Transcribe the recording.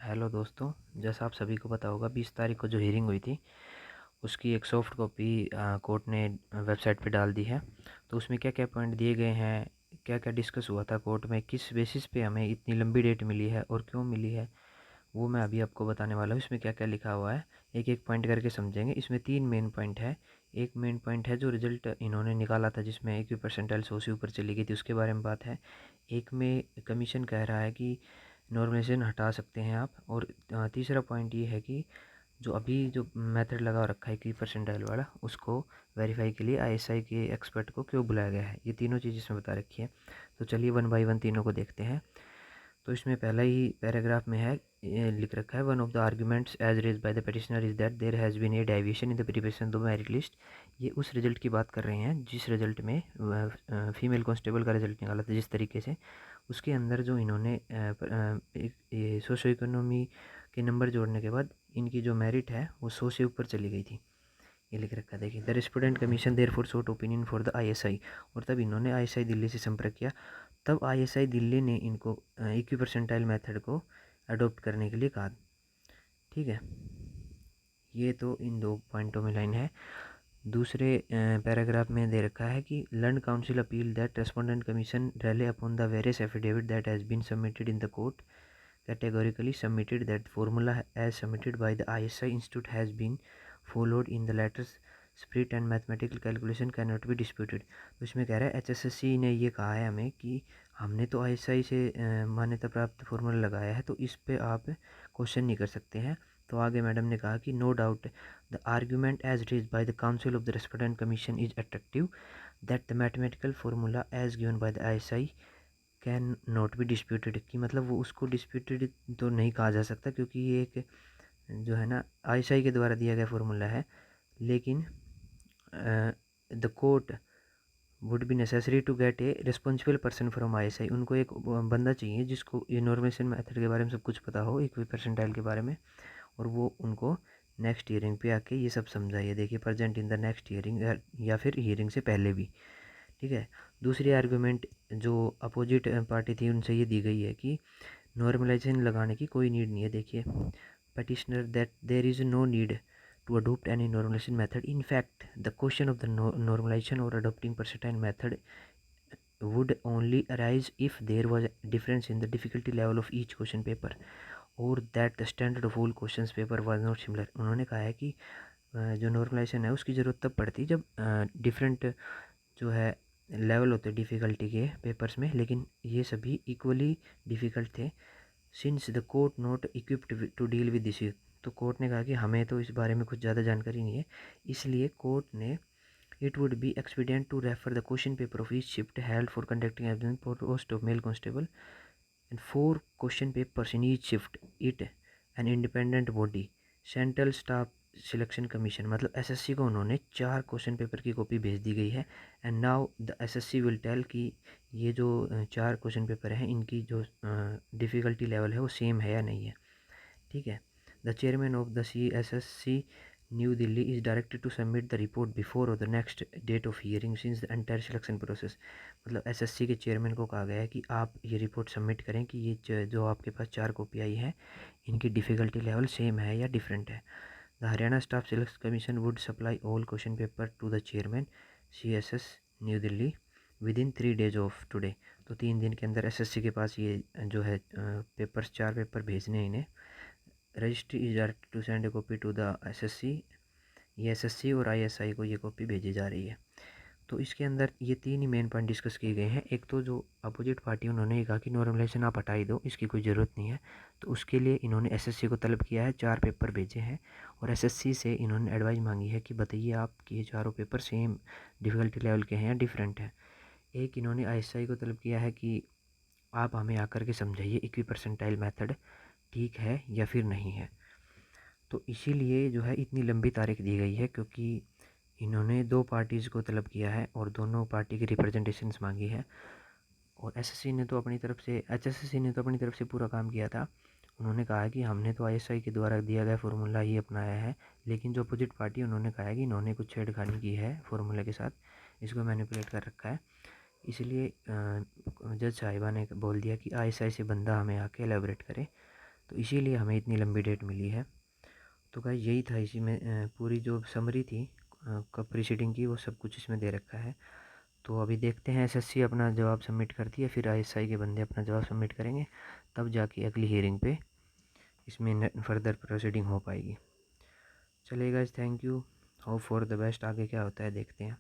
Hello दोस्तों, जैसा आप सभी को पता होगा 20 तारीख को जो हियरिंग हुई थी उसकी एक सॉफ्ट कॉपी कोर्ट ने वेबसाइट पे डाल दी है। तो उसमें क्या क्या पॉइंट दिए गए हैं, क्या क्या डिस्कस हुआ था कोर्ट में, किस बेसिस पे हमें इतनी लंबी डेट मिली है और क्यों मिली है, वो मैं अभी आपको बताने वाला हूँ। इसमें क्या क्या लिखा हुआ है एक एक पॉइंट करके समझेंगे। इसमें 3 मेन पॉइंट है। एक मेन पॉइंट है जो रिजल्ट इन्होंने निकाला था जिसमें एक परसेंटाइल 100 से ऊपर चली गई थी, उसके बारे में बात है। एक में कमीशन कह रहा है कि नॉर्मलाइजेशन हटा सकते हैं आप। और तीसरा पॉइंट ये है कि जो अभी जो मेथड लगा रखा है की परसेंटाइल वाला, उसको वेरीफाई के लिए आईएसआई के एक्सपर्ट को क्यों बुलाया गया है, ये तीनों चीज़ इसमें बता रखी है। तो चलिए वन बाय वन तीनों को देखते हैं। तो इसमें पहला ही पैराग्राफ में है, ये लिख रखा है, one of the arguments as raise by the petitioner is that there has been a deviation in the preparation of the merit list. ये उस रिजल्ट की बात कर रहे हैं जिस रिजल्ट में फीमेल कांस्टेबल का रिजल्ट निकाला था जिस तरीके से, उसके अंदर जो इन्होंने एक सोशो इकोनॉमी के नंबर जोड़ने के बाद इनकी जो मेरिट है वो 100 से ऊपर चली गई थी। ये लिख रखा है, देखिए, the respondent commission therefore sought opinion for the ISI. और तब इन्होंने आईएसआई दिल्ली से संपर्क किया। तब आईएसआई दिल्ली ने इनको इक्वी परसेंटाइल मेथड को अडॉप्ट करने के लिए कहा। ठीक है, ये तो इन दो पॉइंटों में लाइन है। दूसरे पैराग्राफ में दे रखा है कि learn council appeal that respondent commission rely upon the various affidavit that has been submitted in the court categorically submitted that formula as submitted by the ISI Institute has been followed in the letters spirit and mathematical calculation cannot be disputed। तो इसमें कह रहा है HSSC ने ये कहा है हमें कि हमने तो ISI से मान्यता प्राप्त फॉर्मूला लगाया है, तो इस पे आप क्वेश्चन नहीं कर सकते हैं। तो आगे मैडम ने कहा कि no doubt the argument as raised by the counsel of the respondent commission is attractive that the mathematical formula as given by the ISI can not be disputed. कि मतलब वो उसको डिस्प्यूटेड तो नहीं कहा जा सकता क्योंकि ये एक जो है ना आईएसआई के द्वारा दिया गया फार्मूला है। लेकिन the court would be necessary to get a responsible person from ISI. उनको एक बंदा चाहिए जिसको ये नॉर्मेशन मेथड के बारे में सब कुछ पता हो, इक्वी परसेंटाइल के बारे में, और वो उनको नेक्स्ट हियरिंग पे आके ये सब समझाइए। देखिए, present in the next hearing या फिर हियरिंग से पहले भी। ठीक है, दूसरी आर्गूमेंट जो अपोजिट पार्टी थी उनसे ये दी गई है कि नॉर्मलाइजेशन लगाने की कोई नीड नहीं है। देखिए, petitioner that there is no need to adopt any normalization method. In fact, the question of the normalization or adopting percentile method would only arise if there was a difference in the difficulty level of each question paper or that the standard of all questions paper was not similar। उन्होंने कहा है कि जो normalisation है उसकी ज़रूरत तब पड़ती जब डिफरेंट जो है लेवल होते डिफ़िकल्टी के पेपर्स में, लेकिन ये सभी इक्वली डिफ़िकल्ट थे। Since the court not equipped to deal with this. तो कोर्ट ने कहा कि हमें तो इस बारे में कुछ ज़्यादा जानकारी नहीं है, इसलिए कोर्ट ने it would be expedient to refer the question paper of each shift held for conducting exam post of male constable and 4 question papers in each shift it an independent body central staff selection commission. मतलब SSC को उन्होंने 4 question paper की copy भेज दी गई है। And now the SSC will tell कि ये जो 4 क्वेश्चन पेपर हैं इनकी जो डिफ़िकल्टी लेवल है वो सेम है या नहीं है। ठीक है, the chairman of the CSSC new Delhi is directed to submit the report before और the next date of hearing since the entire selection process. मतलब एसएससी के चेयरमैन को कहा गया है कि आप ये रिपोर्ट सबमिट करें कि ये जो आपके पास 4 कॉपी आई है इनकी डिफ़िकल्टी लेवल सेम है या डिफरेंट है। The Haryana staff selection commission would supply all question paper two the chairman CSS new Delhi with in 3 days of today. तो 3 दिन के अंदर एसएससी के पास ये जो है पेपर्स 4 पेपर भेजने हैं इन्हें। Registry is directed to send a copy to the SSC. ये एसएससी और आईएसआई को ये कॉपी भेजी जा रही है। तो इसके अंदर ये 3 ही मेन पॉइंट डिस्कस किए गए हैं। एक तो जो अपोजिट पार्टी उन्होंने ये कहा कि नॉर्मलाइजेशन आप हटा ही दो, इसकी कोई ज़रूरत नहीं है। तो उसके लिए इन्होंने एसएससी को तलब किया है, 4 पेपर भेजे हैं और एसएससी से इन्होंने एडवाइस मांगी है कि बताइए आपके ये चारों पेपर सेम डिफ़िकल्टी लेवल के हैं या डिफरेंट है। एक इन्होंने आईएसआई को तलब किया है कि आप हमें आकर के समझाइए इक्वी परसेंटाइल मेथड ठीक है या फिर नहीं है। तो इसीलिए जो है इतनी लंबी तारीख दी गई है क्योंकि इन्होंने 2 पार्टीज़ को तलब किया है और दोनों पार्टी की रिप्रेजेंटेशंस मांगी है। और एसएससी ने तो अपनी तरफ से एचएसएससी ने तो अपनी तरफ से पूरा काम किया था। उन्होंने कहा है कि हमने तो आईएसआई के द्वारा दिया गया फार्मूला ही अपनाया है, लेकिन जो अपोजिट पार्टी उन्होंने कहा है कि इन्होंने कुछ छेड़खानी की है फार्मूले के साथ, इसको मैनिपुलेट कर रखा है। इसलिए जज साहिबा ने बोल दिया कि आईएसआई से बंदा हमें आके एलेबरेट करे। तो इसीलिए हमें इतनी लंबी डेट मिली है। तो गाइस यही था, इसी में पूरी जो समरी थी कब प्रीसीडिंग की, वो सब कुछ इसमें दे रखा है। तो अभी देखते हैं एसएससी अपना जवाब सबमिट करती है, फिर आईएसआई के बंदे अपना जवाब सबमिट करेंगे, तब जाके अगली हियरिंग पे इसमें फर्दर प्रोसीडिंग हो पाएगी। चलिए guys, thank you, hope for the best. आगे क्या होता है देखते हैं।